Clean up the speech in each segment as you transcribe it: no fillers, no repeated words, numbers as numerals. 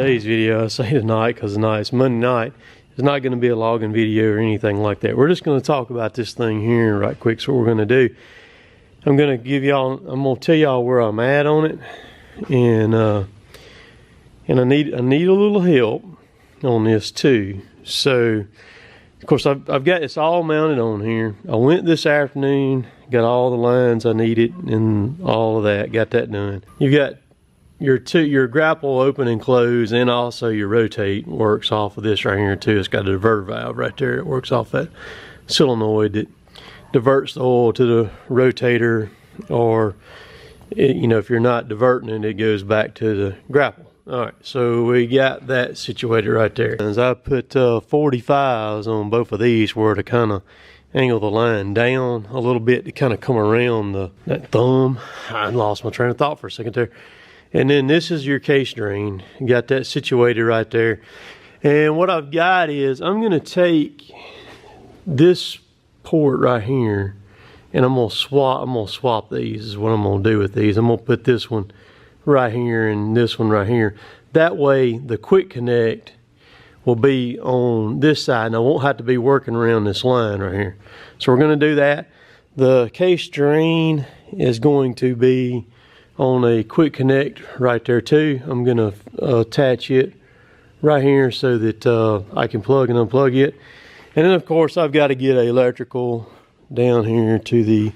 today's video, I say tonight because tonight it's Monday night, it's not going to be a logging video or anything like that. We're just going to talk about this thing here right quick. So what we're going to do, I'm going to tell y'all where I'm at on it, and I need a little help on this too. So of course I've got it's all mounted on here. I went this afternoon, got all the lines I needed and all of that, got that done. You got your grapple open and close, and also your rotate works off of this right here too. It's got a divert valve right there. It works off that solenoid that diverts the oil to the rotator, or if you're not diverting it, it goes back to the grapple. All right, so we got that situated right there. As I put 45s on both of these where to kind of angle the line down a little bit to kind of come around that thumb. I lost my train of thought for a second there. And then this is your case drain. You got that situated right there. And what I've got is I'm going to take this port right here, and I'm going to swap these is what I'm going to do with these. I'm going to put this one right here and this one right here. That way the quick connect will be on this side, and I won't have to be working around this line right here. So we're going to do that. The case drain is going to be on a quick connect right there too. I'm going to attach it right here so that I can plug and unplug it. And then of course I've got to get an electrical down here to the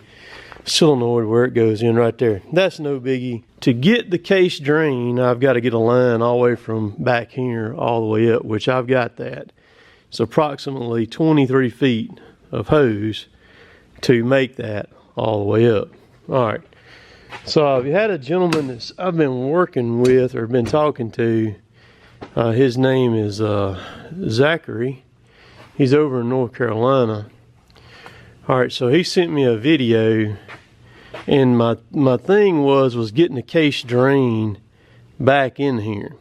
solenoid where it goes in right there. That's no biggie. To get the case drain, I've got to get a line all the way from back here all the way up, which I've got that. It's approximately 23 feet of hose to make that all the way up. All right. So I've had a gentleman that I've been working with or been talking to. His name is Zachary. He's over in North Carolina. All right, so he sent me a video, and my thing was getting the case drain back in here.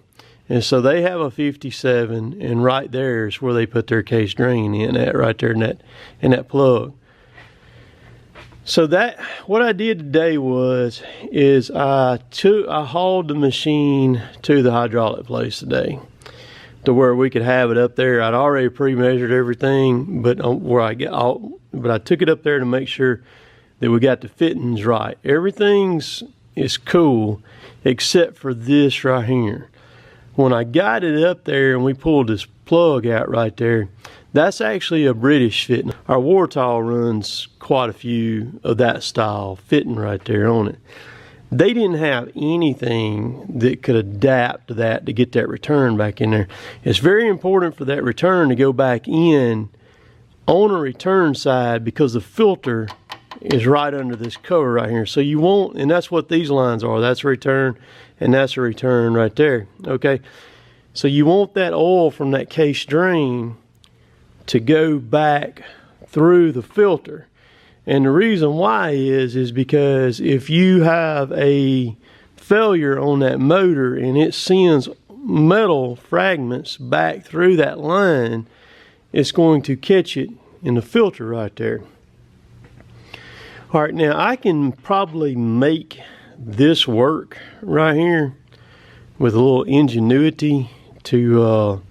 And so they have a 57, and right there is where they put their case drain in at, right there in that plug. So what I did today is I hauled the machine to the hydraulic place today to where we could have it up there. I'd already pre-measured everything, but I took it up there to make sure that we got the fittings right. Everything's is cool except for this right here. When I got it up there and we pulled this plug out right there, that's actually a British fitting. Our Wartall runs quite a few of that style fitting right there on it. They didn't have anything that could adapt to that to get that return back in there. It's very important for that return to go back in on a return side, because the filter is right under this cover right here. So you won't, and that's what these lines are. That's a return, and that's a return right there. Okay, so you want that oil from that case drain to go back through the filter. And the reason why is because if you have a failure on that motor and it sends metal fragments back through that line, it's going to catch it in the filter right there. All right, now I can probably make this work right here with a little ingenuity to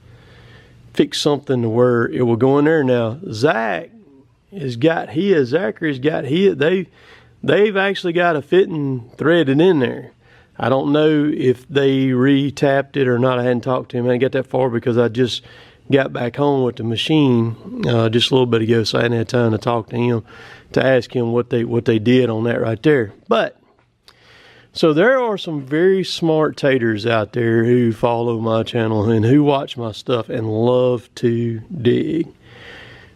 fix something to where it will go in there. Now Zachary's got his, they've actually got a fitting threaded in there. I don't know if they re-tapped it or not. I hadn't talked to him. I didn't get that far because I just got back home with the machine just a little bit ago, so I hadn't had time to talk to him to ask him what they did on that right there. But so there are some very smart taters out there who follow my channel and who watch my stuff and love to dig.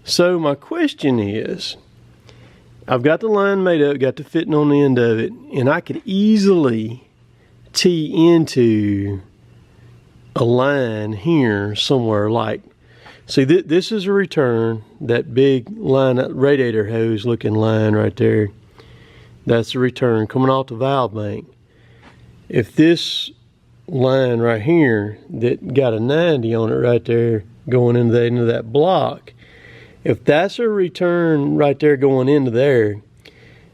So my question is, I've got the line made up, got the fitting on the end of it, and I could easily tee into a line here somewhere. Like, see, this is a return, that big line, that radiator hose looking line right there. That's the return coming off the valve bank. If this line right here that got a 90 on it right there going into that block, if that's a return right there going into there,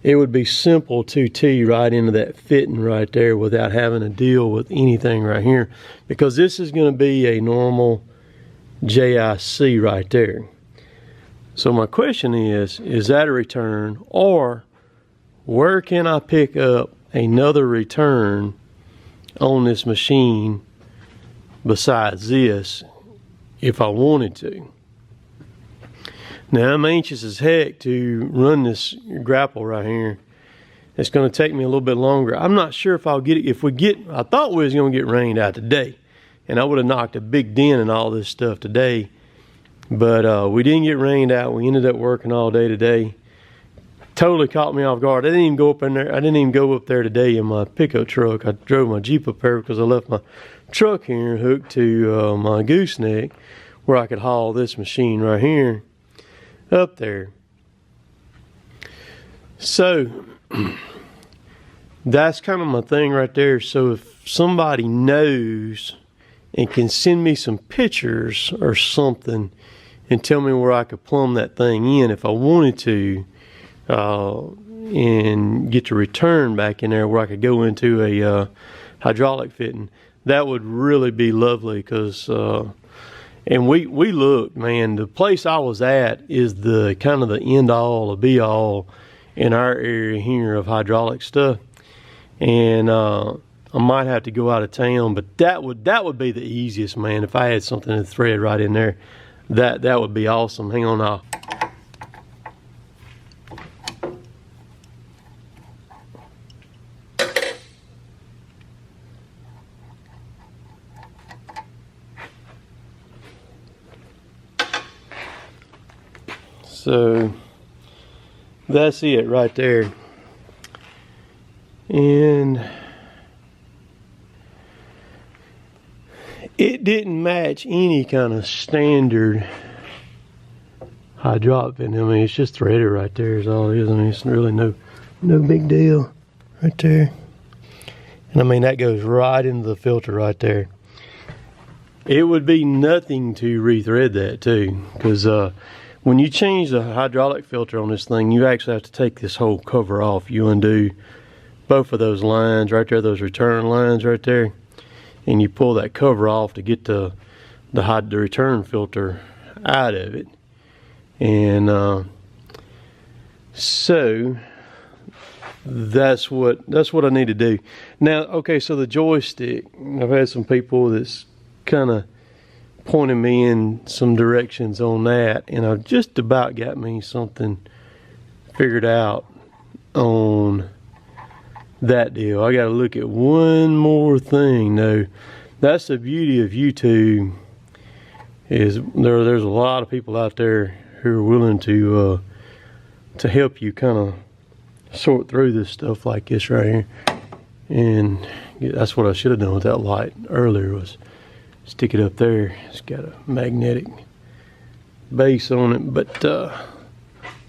it would be simple to tee right into that fitting right there without having to deal with anything right here, because this is going to be a normal JIC right there. So my question is that a return, or where can I pick up another return on this machine besides this if I wanted to? Now, I'm anxious as heck to run this grapple right here. It's going to take me a little bit longer. I'm not sure if I'll get it. I thought we was going to get rained out today, and I would have knocked a big dent in all this stuff today. But we didn't get rained out. We ended up working all day today. Totally caught me off guard. I didn't even go up in there. I didn't even go up there today in my pickup truck. I drove my Jeep up there because I left my truck here hooked to my gooseneck, where I could haul this machine right here up there. So that's kind of my thing right there. So if somebody knows and can send me some pictures or something and tell me where I could plumb that thing in if I wanted to, and get the return back in there where I could go into a hydraulic fitting, that would really be lovely. Because and we looked, man, the place I was at is the kind of the end all, the be all in our area here of hydraulic stuff. And I might have to go out of town, but that would be the easiest, man. If I had something to thread right in there, that would be awesome. Hang on now. So that's it right there. And it didn't match any kind of standard hydraulic fitting. I mean, it's just threaded right there is all it is. I mean, it's really no big deal right there. And I mean, that goes right into the filter right there. It would be nothing to rethread that too, because when you change the hydraulic filter on this thing, you actually have to take this whole cover off. You undo both of those lines right there, those return lines right there, and you pull that cover off to get the return filter out of it. And so that's what I need to do. Now, okay, so the joystick, I've had some people that's kind of pointed me in some directions on that, and I've just about got me something figured out on that deal. I got to look at one more thing though. That's the beauty of YouTube, is there's a lot of people out there who are willing to help you kind of sort through this stuff like this right here. And that's what I should have done with that light earlier, was stick it up there. It's got a magnetic base on it, but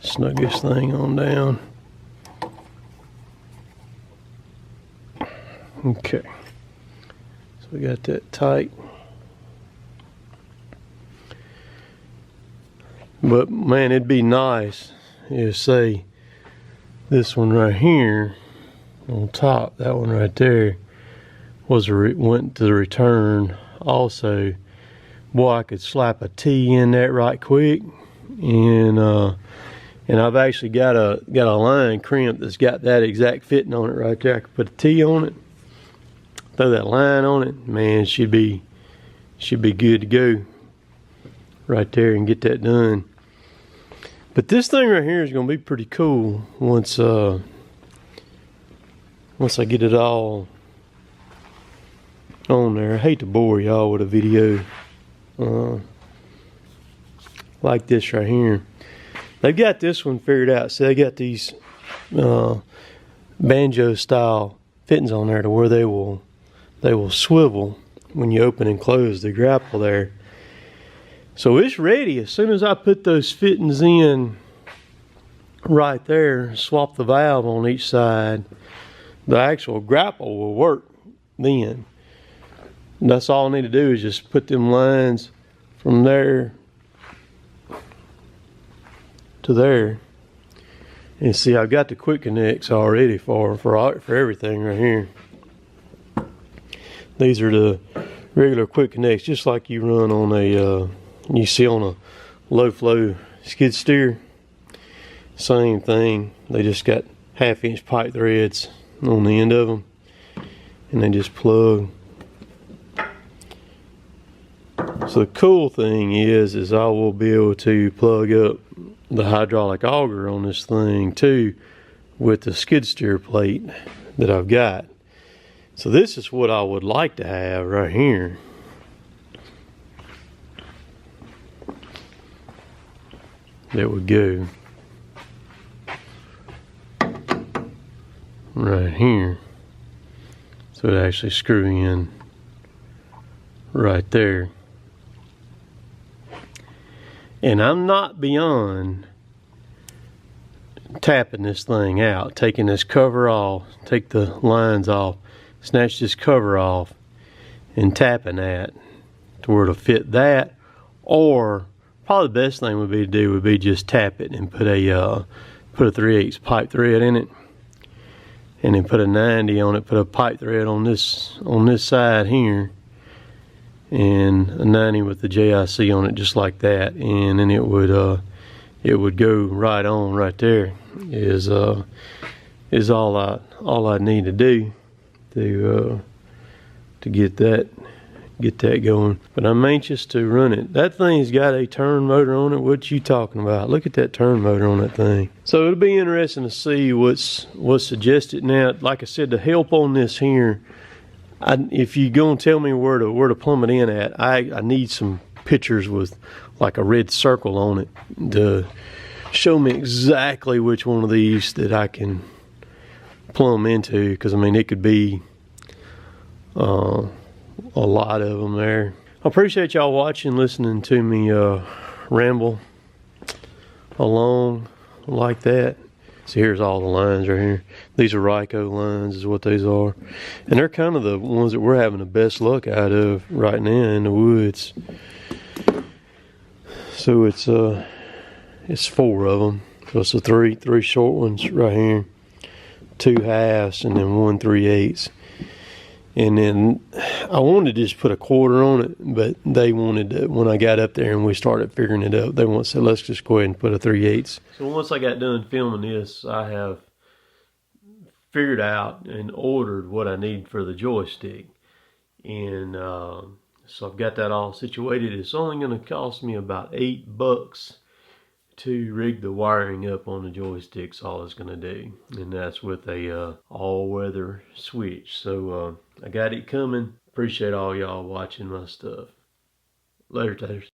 snug this thing on down. Okay, so we got that tight. But man, it'd be nice if, say, this one right here on top, that one right there, went to the return also. Boy, I could slap a T in that right quick, and I've actually got a line crimp that's got that exact fitting on it right there. I could put a T on it, throw that line on it, man, should be good to go right there and get that done. But this thing right here is going to be pretty cool once I get it all on there. I hate to bore y'all with a video like this right here. They've got this one figured out. So they got these banjo style fittings on there to where they will swivel when you open and close the grapple there. So it's ready. As soon as I put those fittings in right there, swap the valve on each side, the actual grapple will work then. And that's all I need to do is just put them lines from there to there, And see, I've got the quick connects already for everything right here. These are the regular quick connects, just like you run on a you see on a low flow skid steer. Same thing. They just got 1/2-inch pipe threads on the end of them, and they just plug. So the cool thing is I will be able to plug up the hydraulic auger on this thing too with the skid steer plate that I've got. So this is what I would like to have right here. That would go right here. So it actually screw in right there. And I'm not beyond tapping this thing out, taking this cover off, take the lines off, snatch this cover off, and tapping that to where it'll fit that. Or probably the best thing would be just tap it and put a 3/8 pipe thread in it, and then put a 90 on it, put a pipe thread on this side here, and a 90 with the JIC on it, just like that, and then it would go right on right there. Is all I need to do to get that going. But I'm anxious to run it. That thing's got a turn motor on it. What you talking about? Look at that turn motor on that thing. So it'll be interesting to see what's suggested. Now, like I said, the help on this here, if you're gonna tell me where to plumb it in at, I need some pictures with like a red circle on it to show me exactly which one of these that I can plumb into, because I mean it could be a lot of them there. I appreciate y'all watching, listening to me ramble along like that. So here's all the lines right here. These are Ryco lines is what these are. And they're kind of the ones that we're having the best luck out of right now in the woods. So it's 4 of them. So it's the three short ones right here, 2 halves, and then 1 3/8. And then I wanted to just put a 1/4 on it, but they wanted to, when I got up there and we started figuring it out, they said, let's just go ahead and put a 3/8. So once I got done filming this, I have figured out and ordered what I need for the joystick. And so I've got that all situated. It's only going to cost me about $8 to rig the wiring up on the joystick's all it's going to do, and that's with a all-weather switch. So I got it coming. Appreciate all y'all watching my stuff. Later, taters.